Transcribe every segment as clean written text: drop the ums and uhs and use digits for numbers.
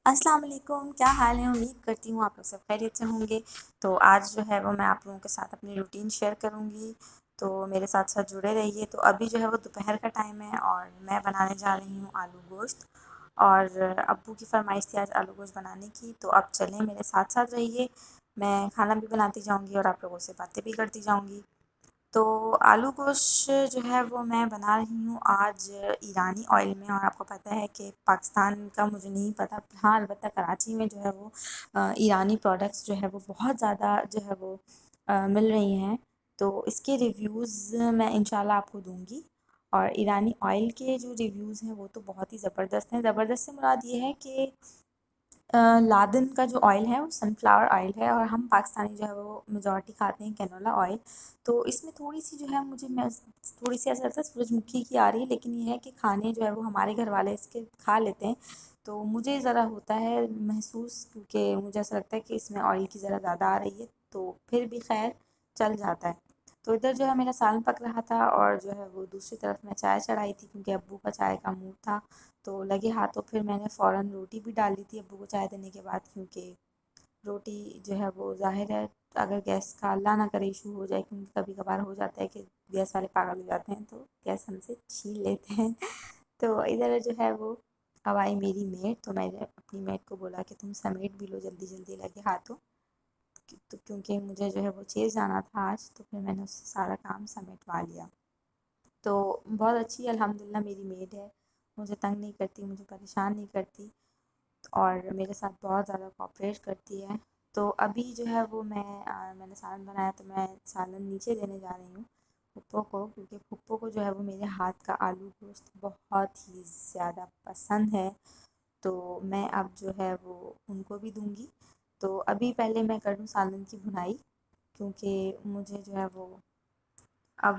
السلام علیکم، کیا حال ہے؟ امید کرتی ہوں آپ لوگ سب خیریت سے ہوں گے۔ تو آج جو ہے وہ میں آپ لوگوں کے ساتھ اپنی روٹین شیئر کروں گی، تو میرے ساتھ ساتھ جڑے رہیے۔ تو ابھی جو ہے وہ دوپہر کا ٹائم ہے اور میں بنانے جا رہی ہوں آلو گوشت، اور ابو کی فرمائش تھی آج آلو گوشت بنانے کی، تو اب چلیں میرے ساتھ ساتھ رہیے، میں کھانا بھی بناتی جاؤں گی اور آپ لوگوں سے باتیں بھی کرتی جاؤں گی۔ تو آلو گوشت جو ہے وہ میں بنا رہی ہوں آج ایرانی آئل میں، اور آپ کو پتہ ہے کہ پاکستان کا مجھے نہیں پتہ، ہاں البتہ کراچی میں جو ہے وہ ایرانی پروڈکٹس جو ہے وہ بہت زیادہ جو ہے وہ مل رہی ہیں، تو اس کے ریویوز میں انشاءاللہ آپ کو دوں گی۔ اور ایرانی آئل کے جو ریویوز ہیں وہ تو بہت ہی زبردست ہیں۔ زبردست سے مراد یہ ہے کہ لادن کا جو آئل ہے وہ سن فلاور آئل ہے، اور ہم پاکستانی جو ہے وہ میجورٹی کھاتے ہیں کینولا آئل، تو اس میں تھوڑی سی جو ہے تھوڑی سی ایسا لگتا ہے سورج مکھی کی آ رہی ہے، لیکن یہ ہے کہ کھانے جو ہے وہ ہمارے گھر والے اس کے کھا لیتے ہیں، تو مجھے ذرا ہوتا ہے محسوس، کیونکہ مجھے ایسا لگتا ہے کہ اس میں آئل کی ذرا زیادہ آ رہی ہے، تو پھر بھی خیر چل جاتا ہے۔ تو ادھر جو ہے میرا سالن پک رہا تھا، اور جو ہے وہ دوسری طرف میں چائے چڑھائی تھی، کیونکہ ابو کا چائے کا موڈ تھا، تو لگے ہاتھوں پھر میں نے فوراً روٹی بھی ڈال دی تھی ابو کو چائے دینے کے بعد، کیونکہ روٹی جو ہے وہ ظاہر ہے اگر گیس کا اللہ نہ کرے ایشو ہو جائے، کیونکہ کبھی کبھار ہو جاتا ہے کہ گیس والے پاگل ہو جاتے ہیں تو گیس ہم سے چھین لیتے ہیں۔ تو ادھر جو ہے وہ اب آئی میری میٹ، تو میں نے اپنی میٹ کو بولا کہ تم سمیٹ بھی لو جلدی جلدی لگے ہاتھوں، تو کیونکہ مجھے جو ہے وہ چیز جانا تھا آج، تو پھر میں نے اس سے سارا کام سمیٹوا لیا۔ تو بہت اچھی الحمدللہ میری میڈ ہے، مجھے تنگ نہیں کرتی، مجھے پریشان نہیں کرتی، اور میرے ساتھ بہت زیادہ کوآپریٹ کرتی ہے۔ تو ابھی جو ہے وہ میں نے سالن بنایا، تو میں سالن نیچے دینے جا رہی ہوں پھپھو کو، کیونکہ پھپھو کو جو ہے وہ میرے ہاتھ کا آلو گوشت بہت ہی زیادہ پسند ہے، تو میں اب جو ہے وہ ان کو بھی دوں گی۔ تو ابھی پہلے میں کر لوں سالن کی بھنائی، کیونکہ مجھے جو ہے وہ اب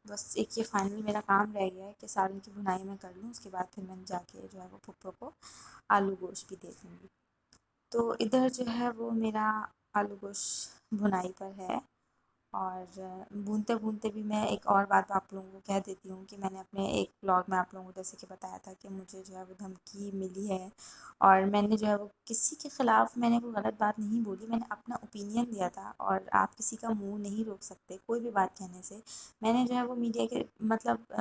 بس ایک یہ فائنل میرا کام رہ گیا ہے کہ سالن کی بھنائی میں کر لوں، اس کے بعد پھر میں جا کے جو ہے وہ پھپھو کو آلو گوشت بھی دے دوں گی۔ تو ادھر جو ہے وہ میرا آلو گوشت بھنائی پر ہے، اور بھونتے بھونتے بھی میں ایک اور بات آپ لوگوں کو کہہ دیتی ہوں کہ میں نے اپنے ایک بلاگ میں آپ لوگوں کو جیسے کہ بتایا تھا کہ مجھے جو ہے وہ دھمکی ملی ہے، اور میں نے جو ہے وہ کسی کے خلاف میں نے کوئی غلط بات نہیں بولی، میں نے اپنا اوپینین دیا تھا، اور آپ کسی کا منہ نہیں روک سکتے کوئی بھی بات کہنے سے۔ میں نے جو ہے وہ میڈیا کے مطلب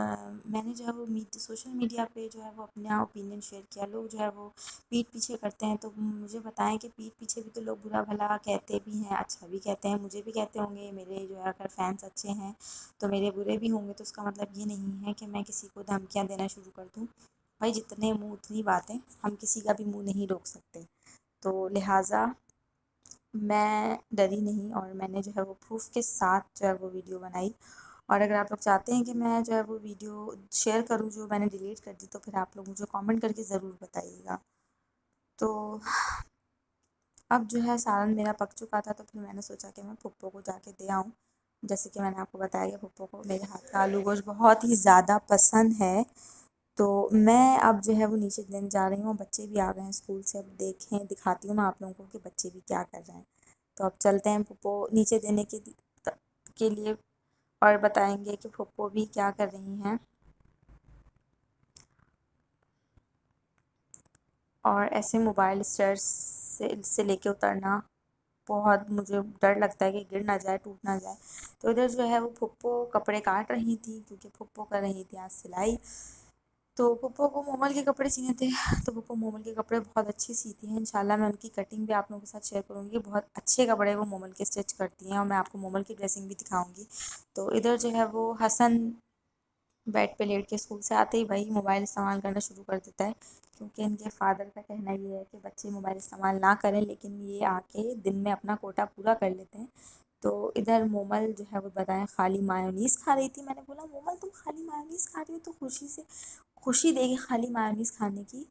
میں نے جو ہے وہ سوشل میڈیا پہ جو ہے وہ اپنا اوپینین شیئر کیا، لوگ جو ہے وہ پیٹھ پیچھے کرتے ہیں، تو مجھے بتائیں کہ پیٹھ پیچھے بھی تو لوگ برا بھلا کہتے بھی ہیں، اچھا بھی کہتے ہیں، مجھے بھی کہتے ہوں گے، میرے جو ہے اگر فینس اچھے ہیں تو میرے برے بھی ہوں گے، تو اس کا مطلب یہ نہیں ہے کہ میں کسی کو دھمکیاں دینا شروع کر دوں۔ بھائی جتنے منہ اتنی باتیں، ہم کسی کا بھی منہ نہیں روک سکتے، تو لہٰذا میں ڈری نہیں، اور میں نے جو ہے وہ پروف کے ساتھ جو ہے وہ ویڈیو بنائی، اور اگر آپ لوگ چاہتے ہیں کہ میں جو ہے وہ ویڈیو شیئر کروں جو میں نے ڈیلیٹ کر دی، تو پھر آپ لوگ مجھے کامنٹ کر کے ضرور بتائیے گا۔ تو اب جو ہے سالن میرا پک چکا تھا، تو پھر میں نے سوچا کہ میں پھپھو کو جا کے دے آؤں، جیسے کہ میں نے آپ کو بتایا کہ پھپھو کو میرے ہاتھ کا آلو گوشت بہت ہی زیادہ پسند ہے، تو میں اب جو ہے وہ نیچے دینے جا رہی ہوں، بچے بھی آ گئے ہیں اسکول سے، اب دکھاتی ہوں میں آپ لوگوں کو کہ بچے بھی کیا کر رہے ہیں۔ تو اب چلتے ہیں پھپھو نیچے دینے کے لیے، اور بتائیں گے کہ پھپھو بھی کیا کر رہی ہیں۔ اور ایسے موبائل اسٹیئرس سے لے کے اترنا بہت مجھے ڈر لگتا ہے کہ گر نہ جائے، ٹوٹ نہ جائے۔ تو ادھر جو ہے وہ پھپھو کپڑے کاٹ رہی تھی، کیونکہ پھپھو کر رہی تھی آج سلائی، تو پھپھو کو مومل کے کپڑے سینے تھے، تو پھپھو مومل کے کپڑے بہت اچھے سیتی ہیں، انشاءاللہ میں ان کی کٹنگ بھی آپ لوگوں کے ساتھ شیئر کروں گی، بہت اچھے کپڑے وہ مومل کے اسٹچ کرتی ہیں، اور میں آپ کو مومل کی ڈریسنگ بھی دکھاؤں گی۔ تو ادھر جو ہے وہ حسن بیڈ پہ لیٹ کے اسکول سے آتے ہی وہی موبائل استعمال کرنا شروع کر دیتا ہے، کیونکہ ان کے فادر کا کہنا یہ ہے کہ بچے موبائل استعمال نہ کریں، لیکن یہ آ کے دن میں اپنا کوٹا پورا کر لیتے ہیں۔ تو ادھر مومل جو ہے وہ بتائیں خالی مایونیز کھا رہی تھی، میں نے بولا مومل تم خالی مایونیز کھا رہی ہو، تو خوشی دے گی خالی مایونیز کھانے کی۔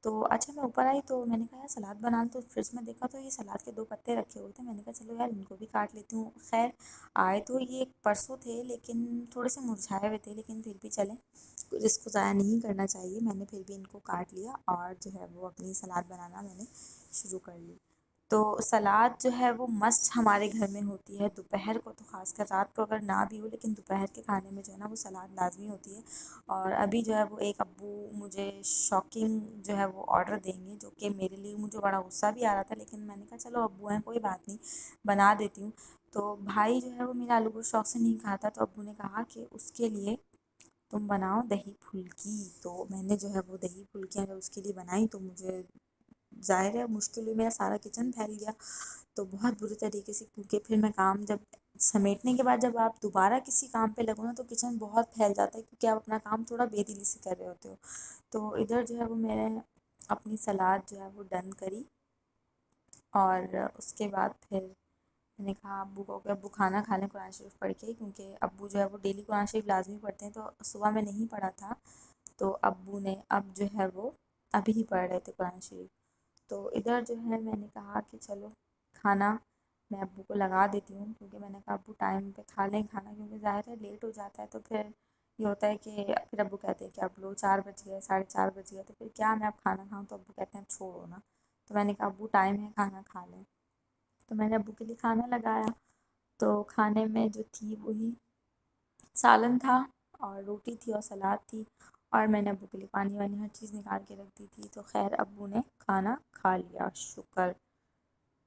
تو اچھا میں اوپر آئی تو میں نے کہا یار سلاد بنا لوں، تو فریج میں دیکھا تو یہ سلاد کے 2 پتے رکھے ہوئے تھے، میں نے کہا چلو یار ان کو بھی کاٹ لیتی ہوں۔ خیر آئے تو یہ پرسوں تھے، لیکن تھوڑے سے مرجھائے ہوئے تھے، لیکن پھر بھی چلیں، اس کو ضائع نہیں کرنا چاہیے، میں نے پھر بھی ان کو کاٹ لیا، اور جو ہے وہ اپنی سلاد بنانا میں نے شروع کر لی۔ تو سلاد جو ہے وہ مسٹ ہمارے گھر میں ہوتی ہے دوپہر کو، تو خاص کر رات کو اگر نہ بھی ہو لیکن دوپہر کے کھانے میں جو ہے نا وہ سلاد لازمی ہوتی ہے۔ اور ابھی جو ہے وہ ایک ابو مجھے شاکنگ جو ہے وہ آرڈر دیں گے، جو کہ میرے لیے مجھے بڑا غصہ بھی آ رہا تھا، لیکن میں نے کہا چلو ابو ہیں کوئی بات نہیں بنا دیتی ہوں۔ تو بھائی جو ہے وہ میرا آلو گوشت شوق سے نہیں کھاتا، تو ابو نے کہا کہ اس کے لیے تم بناؤ دہی پھلکی۔ تو میں نے جو ہے وہ دہی پھلکیاں جب اس کے لیے بنائی تو مجھے ظاہر ہے مشکل ہوئی، میرا سارا کچن پھیل گیا تو بہت برے طریقے سے، کیونکہ پھر میں کام جب سمیٹنے کے بعد جب آپ دوبارہ کسی کام پہ لگو نا تو کچن بہت پھیل جاتا ہے، کیونکہ آپ اپنا کام تھوڑا بے دلی سے کر رہے ہوتے ہو۔ تو ادھر جو ہے وہ میں نے اپنی سلاد جو ہے وہ ڈن کری، اور اس کے بعد پھر میں نے کہا ابو کو کہ ابو کھانا کھا لیں قرآن شریف پڑھ کے، کیونکہ ابو جو ہے وہ ڈیلی قرآن شریف لازمی پڑھتے ہیں، تو صبح میں نہیں پڑھا تھا تو ابو نے اب جو ہے وہ ابھی ہی پڑھ رہے تھے قرآن شریف۔ تو ادھر جو ہے میں نے کہا کہ چلو کھانا میں ابو کو لگا دیتی ہوں، کیونکہ میں نے کہا ابو ٹائم پہ کھا لیں کھانا، کیونکہ ظاہر ہے لیٹ ہو جاتا ہے تو پھر یہ ہوتا ہے کہ پھر ابو کہتے ہیں کہ اب لو 4 بج گئے 4:30 بج گئے، تو پھر کیا میں اب کھانا کھاؤں، تو ابو کہتے ہیں اب چھوڑو نا۔ تو میں نے کہا ابو ٹائم ہے کھانا کھا لیں، تو میں نے ابو کے لیے کھانا لگایا۔ تو کھانے میں جو تھی وہی سالن تھا اور روٹی تھی اور سلاد تھی، اور میں نے ابو کے لیے پانی وانی ہر چیز نکال کے رکھ دی تھی، تو خیر ابو نے کھانا کھا لیا شکر،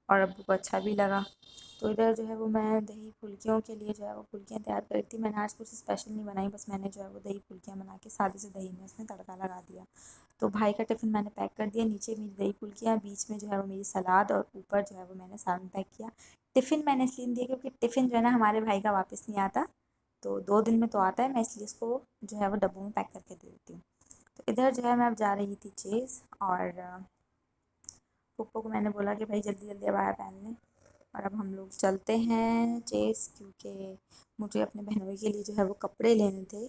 اور ابو کو اچھا بھی لگا۔ تو ادھر جو ہے وہ میں دہی پھلکیوں کے لیے جو ہے وہ پھلکیاں تیار کر رہی تھی۔ میں نے آج کچھ اسپیشل نہیں بنائی، بس میں نے جو ہے وہ دہی پھلکیاں بنا کے سادے سے دہی میں اس میں تڑکا لگا دیا۔ تو بھائی کا ٹفن میں نے پیک کر دیا، نیچے میری دہی پھلکیاں، بیچ میں جو ہے وہ میری سلاد، اور اوپر جو ہے وہ میں نے سالن پیک کیا۔ ٹفن میں نے اس لیے نہیں دیا کیونکہ ٹفن جو ہے نا ہمارے بھائی کا واپس نہیں آتا، تو 2 دن میں تو آتا ہے، میں اس لیے اس کو جو ہے وہ ڈبوں میں پیک کر کے دے دیتی ہوں۔ تو ادھر جو ہے میں اب جا رہی تھی چیز، اور پپو کو میں نے بولا کہ بھائی جلدی جلدی عبایا پہن لیں، اور اب ہم لوگ چلتے ہیں چیز، کیونکہ مجھے اپنے بہنوئی کے لیے جو ہے وہ کپڑے لینے تھے،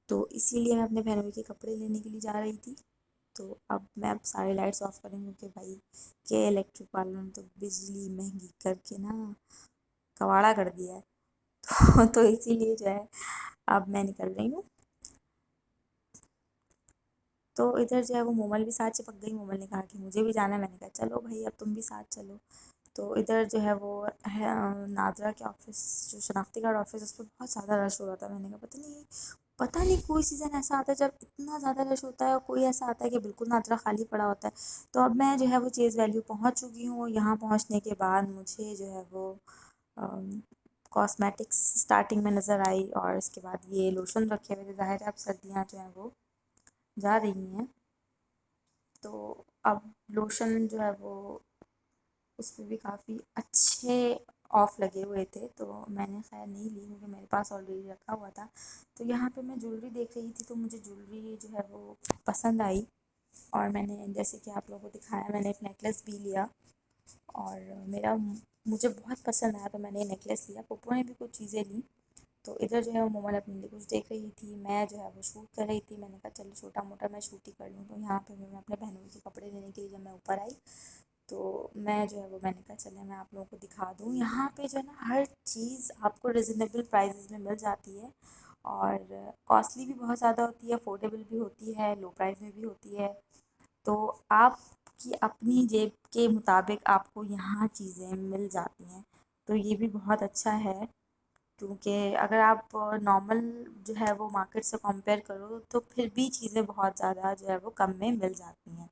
تو اسی لیے میں اپنے بہنوئی کے کپڑے لینے کے لیے جا رہی تھی۔ تو اب سارے لائٹس آف کریں گے کہ بھائی کہ الیکٹرک والوں نے تو بجلی مہنگی کر کے نا کواڑا کر دیا ہے، تو اسی لیے جو ہے اب میں نکل رہی ہوں۔ تو ادھر جو ہے وہ مومل بھی ساتھ چپک گئی، مومل نے کہا کہ مجھے بھی جانا ہے، میں نے کہا چلو بھائی اب تم بھی ساتھ چلو۔ تو ادھر جو ہے وہ نادرا کے آفس، جو شناختی کارڈ آفس، اس پہ بہت زیادہ رش ہو رہا تھا۔ میں نے کہا پتہ نہیں کوئی سیزن ایسا آتا ہے جب اتنا زیادہ رش ہوتا ہے، اور کوئی ایسا آتا ہے کہ بالکل نادرا خالی پڑا ہوتا ہے۔ تو اب میں جو ہے وہ چیز ویلیو پہنچ چکی ہوں، یہاں پہنچنے کے بعد مجھے جو ہے وہ کاسمیٹکس اسٹارٹنگ میں نظر آئی، اور اس کے بعد یہ لوشن رکھے ہوئے تھے، ظاہر ہے اب سردیاں جو ہیں وہ جا رہی ہیں، تو اب لوشن جو ہے وہ اس پہ بھی کافی اچھے آف لگے ہوئے تھے، تو میں نے خیر نہیں لی کیونکہ میرے پاس آلریڈی رکھا ہوا تھا۔ تو یہاں پہ میں جولری دیکھ رہی تھی، تو مجھے جولری جو ہے وہ پسند آئی، اور میں نے جیسے کہ آپ لوگوں کو دکھایا میں نے ایک نیکلس بھی لیا، اور مجھے بہت پسند آیا تو میں نے نیکلس لیا۔ پپو نے بھی کچھ چیزیں لیں۔ تو ادھر جو ہے وہ مومل اپنے لیے کچھ دیکھ رہی تھی، میں جو ہے وہ شوٹ کر رہی تھی۔ میں نے کہا چلو چھوٹا موٹا میں شوٹ ہی کر لوں، تو یہاں پہ میں اپنے بہنوں کے کپڑے لینے کے لیے جب میں اوپر آئی تو میں جو ہے وہ میں نے کہا چلیں میں آپ لوگوں کو دکھا دوں۔ یہاں پہ جو ہے نا ہر چیز آپ کو ریزنیبل پرائزز میں مل جاتی ہے، اور کاسٹلی بھی بہت زیادہ ہوتی ہے، افورڈیبل بھی ہوتی ہے، لو پرائز میں بھی ہوتی ہے۔ تو آپ کی اپنی جیب کے مطابق آپ کو یہاں چیزیں مل جاتی ہیں، تو یہ بھی بہت اچھا ہے، کیونکہ اگر آپ نارمل جو ہے وہ مارکیٹ سے کمپیئر کرو تو پھر بھی چیزیں بہت زیادہ جو ہے وہ کم میں مل جاتی ہیں۔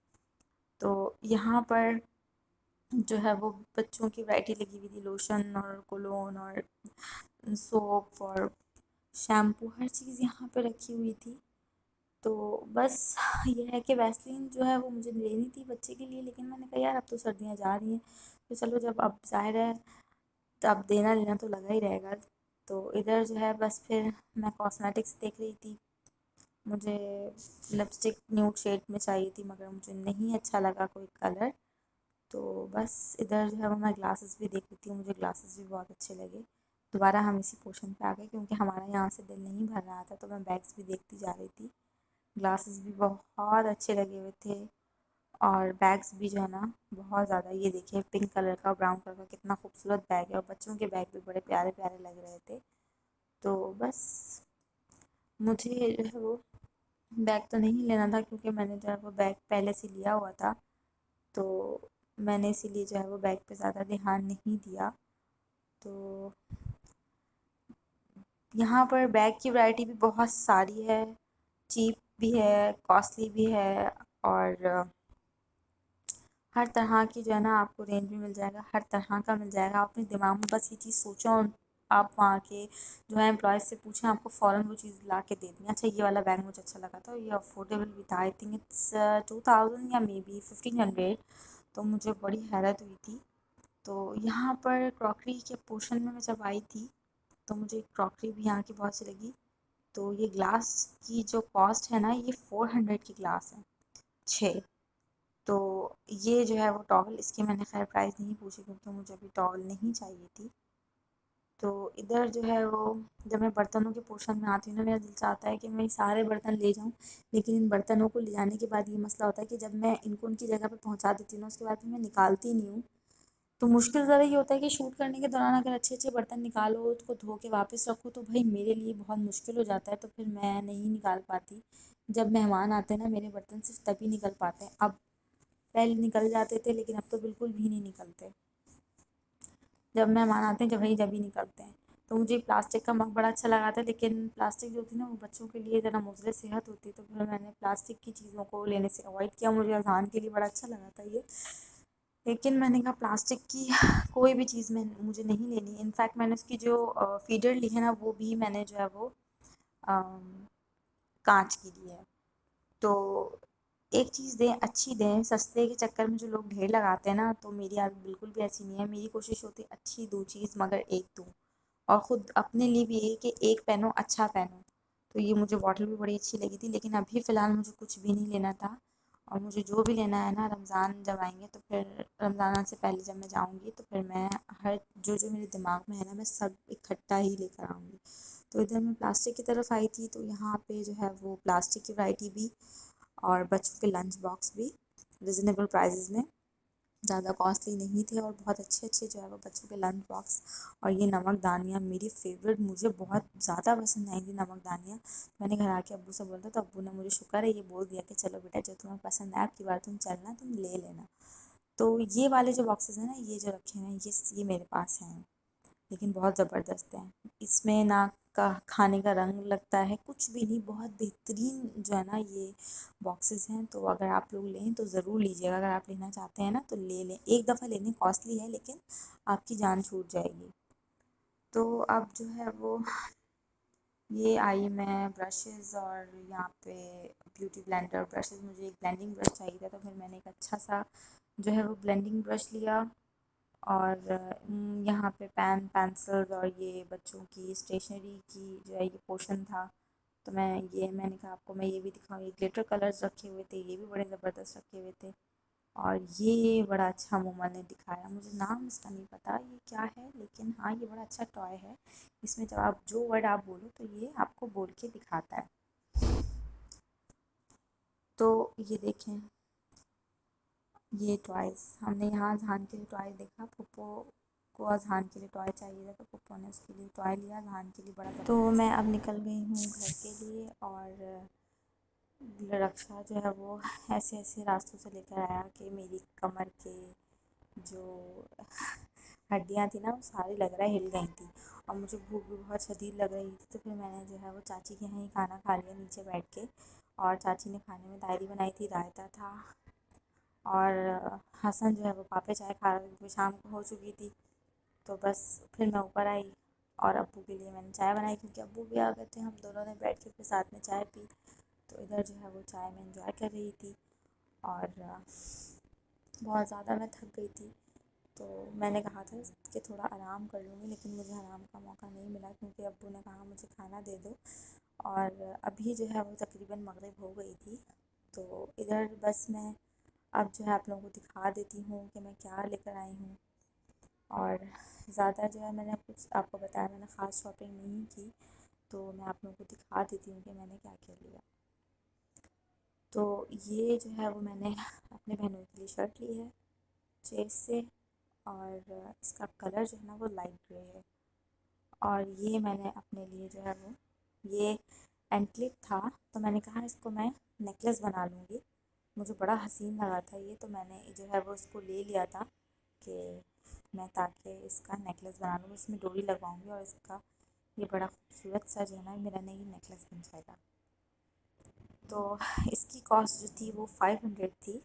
تو یہاں پر جو ہے وہ بچوں کی ورائٹی لگی ہوئی تھی، لوشن اور کولون اور سوپ اور شیمپو، ہر چیز یہاں پہ رکھی ہوئی تھی۔ تو بس یہ ہے کہ ویسلین جو ہے وہ مجھے لینی تھی بچے کے لیے، لیکن میں نے کہا یار اب تو سردیاں جا رہی ہیں، تو چلو جب اب ظاہر ہے تو اب دینا لینا تو لگا ہی رہے گا۔ تو ادھر جو ہے بس پھر میں کاسمیٹکس دیکھ رہی تھی، مجھے لپسٹک نیوڈ شیڈ میں چاہیے تھی، مگر مجھے نہیں اچھا لگا کوئی کلر، تو بس ادھر جو ہے وہ میں گلاسز بھی دیکھ لیتی ہوں، مجھے گلاسز بھی بہت اچھے لگے۔ دوبارہ ہم اسی پورشن پہ آ گئے کیونکہ ہمارا یہاں سے دل نہیں بھر رہا تھا، تو میں بیگس بھی دیکھتی جا رہی تھی۔ گلاسز بھی بہت اچھے لگے ہوئے تھے، اور بیگس بھی جو ہے نا بہت زیادہ، یہ دیکھیں پنک کلر کا براؤن کلر کا کتنا خوبصورت بیگ ہے، اور بچوں کے بیگ بھی بڑے پیارے پیارے لگ رہے تھے۔ تو بس مجھے جو ہے وہ بیگ تو نہیں لینا تھا کیونکہ میں نے جو ہے وہ بیگ پہلے سے لیا ہوا تھا، تو میں نے اسی لیے جو ہے وہ بیگ پہ زیادہ دھیان نہیں دیا. تو یہاں پر بیگ کی ورائٹی بھی بہت ساری ہے، چیپ بھی ہے، کاسٹلی بھی ہے، اور ہر طرح کی جو ہے نا آپ کو رینج میں مل جائے گا، ہر طرح کا مل جائے گا. آپ اپنے دماغ میں بس یہ چیز سوچو اور آپ وہاں کے جو ہے امپلائز سے پوچھیں، آپ کو فوراً وہ چیز لا کے دے دیں. اچھا یہ والا بیگ مجھے اچھا لگا تھا، یہ افورڈیبل بھی تھا. آئی تھنک اٹس 2000 یا مے بی 1500. تو مجھے بڑی حیرت ہوئی تھی. تو یہاں پر کراکری کے پورشن میں جب آئی تھی تو مجھے کراکری بھی یہاں کی بہت اچھی لگی. تو یہ گلاس کی جو کاسٹ ہے نا، یہ 400 کی گلاس ہے، 6. تو یہ جو ہے وہ ٹاول، اس کی میں نے خیر پرائز نہیں پوچھی کیونکہ مجھے ابھی ٹاول نہیں چاہیے تھی. تو ادھر جو ہے وہ جب میں برتنوں کے پورشن میں آتی ہوں نا، میرا دل چاہتا ہے کہ میں سارے برتن لے جاؤں، لیکن ان برتنوں کو لے جانے کے بعد یہ مسئلہ ہوتا ہے کہ جب میں ان کو ان کی جگہ پہ پہنچا دیتی ہوں نا، اس کے بعد پھر میں نکالتی نہیں ہوں. تو مشکل ذرا یہ ہوتا ہے کہ شوٹ کرنے کے دوران اگر اچھے اچھے برتن نکالو، اس کو دھو کے واپس رکھو، تو بھائی میرے لیے بہت مشکل ہو جاتا ہے. تو پھر میں نہیں نکال پاتی. جب مہمان آتے ہیں نا، میرے برتن صرف تبھی نکل پاتے ہیں. اب پہلے نکل جاتے تھے لیکن اب تو بالکل بھی نہیں نکلتے. جب مہمان آتے ہیں جب ہی نکلتے ہیں. تو مجھے پلاسٹک کا مگ بڑا اچھا لگا تھا، لیکن پلاسٹک جو ہوتی ہے نا وہ بچوں کے لیے ذرا مضر صحت ہوتی ہے. تو پھر میں نے پلاسٹک کی چیزوں کو لینے سے اوائڈ کیا. مجھے اذان کے لیے بڑا اچھا لگا تھا یہ، لیکن میں نے کہا پلاسٹک کی کوئی بھی چیز میں مجھے نہیں لینی. انفیکٹ میں نے اس کی جو فیڈر لی ہے نا، وہ بھی میں نے جو ہے وہ کانچ کی لی ہے. تو ایک چیز دیں، اچھی دیں. سستے کے چکر میں جو لوگ ڈھیر لگاتے ہیں نا، تو میری عادت بالکل بھی ایسی نہیں ہے. میری کوشش ہوتی ہے اچھی دوں چیز مگر ایک دوں، اور خود اپنے لیے بھی یہ کہ ایک پہنو اچھا پہنو. تو یہ مجھے باٹل بھی بڑی اچھی لگی تھی، لیکن ابھی فی الحال مجھے کچھ بھی نہیں لینا تھا. اور مجھے جو بھی لینا ہے نا، رمضان جب آئیں گے تو پھر رمضان سے پہلے جب میں جاؤں گی تو پھر میں ہر جو میرے دماغ میں ہے نا، میں سب اکٹھا ہی لے کر آؤں گی. تو ادھر میں پلاسٹک کی طرف آئی تھی، تو یہاں پہ جو ہے وہ پلاسٹک کی ورائٹی بھی اور بچوں کے لنچ باکس بھی ریزنیبل پرائزز میں، زیادہ کاسٹلی نہیں تھے، اور بہت اچھے اچھے جو ہے وہ بچوں کے لنچ باکس. اور یہ نمک دانیاں میری فیوریٹ، مجھے بہت زیادہ پسند آئی تھی نمک دانیاں. میں نے گھر آ کے ابو سے بولا تو ابو نے مجھے شکر ہے یہ بول دیا کہ چلو بیٹا جو تمہیں پسند ہے اب کی بار تم چلنا تم لے لینا. تو یہ والے جو باکسز ہیں نا، یہ جو رکھے ہوئے ہیں یہ میرے پاس ہیں، لیکن بہت زبردست ہیں. اس میں نہ کا کھانے کا رنگ لگتا ہے، کچھ بھی نہیں. بہت بہترین جو ہے نا یہ باکسز ہیں. تو اگر آپ لوگ لیں تو ضرور لیجیے گا. اگر آپ لینا چاہتے ہیں نا تو لے لیں. ایک دفعہ لینے کاسٹلی ہے لیکن آپ کی جان چھوٹ جائے گی. تو اب جو ہے وہ یہ آئی میں برشز، اور یہاں پہ بیوٹی بلینڈر برشز. مجھے ایک بلینڈنگ برش چاہیے تھا، تو پھر میں نے ایک اچھا سا جو ہے وہ بلینڈنگ برش لیا. اور یہاں پہ پینسلز اور یہ بچوں کی اسٹیشنری کی جو ہے یہ پورشن تھا. تو میں نے کہا آپ کو میں یہ بھی دکھاؤں. یہ گلیٹر کلرز رکھے ہوئے تھے، یہ بھی بڑے زبردست رکھے ہوئے تھے. اور یہ بڑا اچھا موما نے دکھایا. مجھے نام اس کا نہیں پتہ یہ کیا ہے، لیکن ہاں یہ بڑا اچھا ٹوائے ہے. اس میں جب آپ جو ورڈ آپ بولو تو یہ آپ کو بول کے دکھاتا ہے. تو یہ دیکھیں یہ ٹوائز ہم نے یہاں اذہان کے لیے ٹوائے دیکھا. پھپھو کو اذہان کے لیے ٹوائے چاہیے تھا، تو پھپھو نے اس کے لیے ٹوائے لیا. اذہان کے لیے بڑا زبردست. تو میں اب نکل گئی ہوں گھر کے لیے، اور رکشا جو ہے وہ ایسے ایسے راستوں سے لے کر آیا کہ میری کمر کے جو ہڈیاں تھیں نا وہ ساری لگ رہا ہے ہل گئی تھیں. اور مجھے بھوک بھی بہت شدید لگ رہی تھی. تو پھر میں نے جو ہے وہ چاچی کے یہاں ہی کھانا کھا لیا نیچے بیٹھ کے. اور چاچی نے کھانے میں تہری بنائی تھی، رائتا تھا. اور حسن جو ہے وہ پاپے چائے کھا رہا تھا کیونکہ شام کو ہو چکی تھی. تو بس پھر میں اوپر آئی اور ابو کے لیے میں نے چائے بنائی کیونکہ ابو بھی آ گئے تھے. ہم دونوں نے بیٹھ کے پھر ساتھ میں چائے پی. تو ادھر جو ہے وہ چائے میں انجوائے کر رہی تھی، اور بہت زیادہ میں تھک گئی تھی. تو میں نے کہا تھا کہ تھوڑا آرام کر لوں گی، لیکن مجھے آرام کا موقع نہیں ملا کیونکہ ابو نے کہا مجھے کھانا دے دو. اور ابھی جو ہے وہ تقریباً مغرب ہو گئی تھی. تو ادھر بس میں اب جو ہے آپ لوگوں کو دکھا دیتی ہوں کہ میں کیا لے کر آئی ہوں. اور زیادہ جو ہے میں نے کچھ آپ کو بتایا، میں نے خاص شاپنگ نہیں کی. تو میں آپ لوگوں کو دکھا دیتی ہوں کہ میں نے کیا کیا لیا. تو یہ جو ہے وہ میں نے اپنے بہنوں کے لیے شرٹ لی ہے چیس سے، اور اس کا کلر جو ہے نا وہ لائٹ گرے ہے. اور یہ میں نے اپنے لیے جو ہے وہ یہ اینکلپ تھا، تو میں نے کہا اس کو میں نیکلیس بنا لوں گی. مجھے بڑا حسین لگا تھا یہ، تو میں نے جو ہے وہ اس کو لے لیا تھا کہ میں تاکہ اس کا نیکلس بنا لوں، اس میں ڈوری لگواؤں گی اور اس کا یہ بڑا خوبصورت سا جو ہے نا میرا نئی نیکلس بن جائے گا۔ تو اس کی کاسٹ جو تھی وہ 500 تھی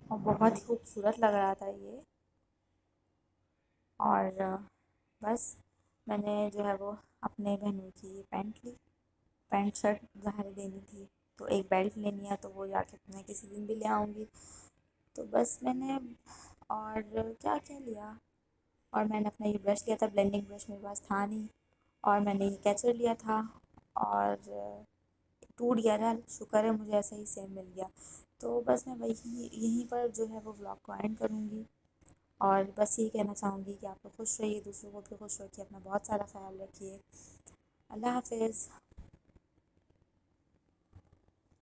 اور بہت ہی خوبصورت لگ رہا تھا یہ۔ اور بس میں نے جو ہے وہ اپنے بہنوں کی پینٹ لی، پینٹ شرٹ ظاہر دینی تھی، تو ایک بیلٹ لینی ہے تو وہ جا کے میں کسی دن بھی لے آؤں گی۔ تو بس میں نے اور کیا کیا لیا، اور میں نے اپنا یہ برش لیا تھا، بلینڈنگ برش میرے پاس تھا نہیں، اور میں نے یہ کیچر لیا تھا، اور ٹوٹ گیا تھا، شکر ہے مجھے ایسا ہی سیم مل گیا۔ تو بس میں وہی یہیں پر جو ہے وہ ولاگ کو اینڈ کروں گی، اور بس یہی کہنا چاہوں گی کہ آپ لوگ خوش رہیے، دوسروں کو بھی خوش رکھیے، اپنا بہت سارا خیال رکھیے۔ اللہ حافظ۔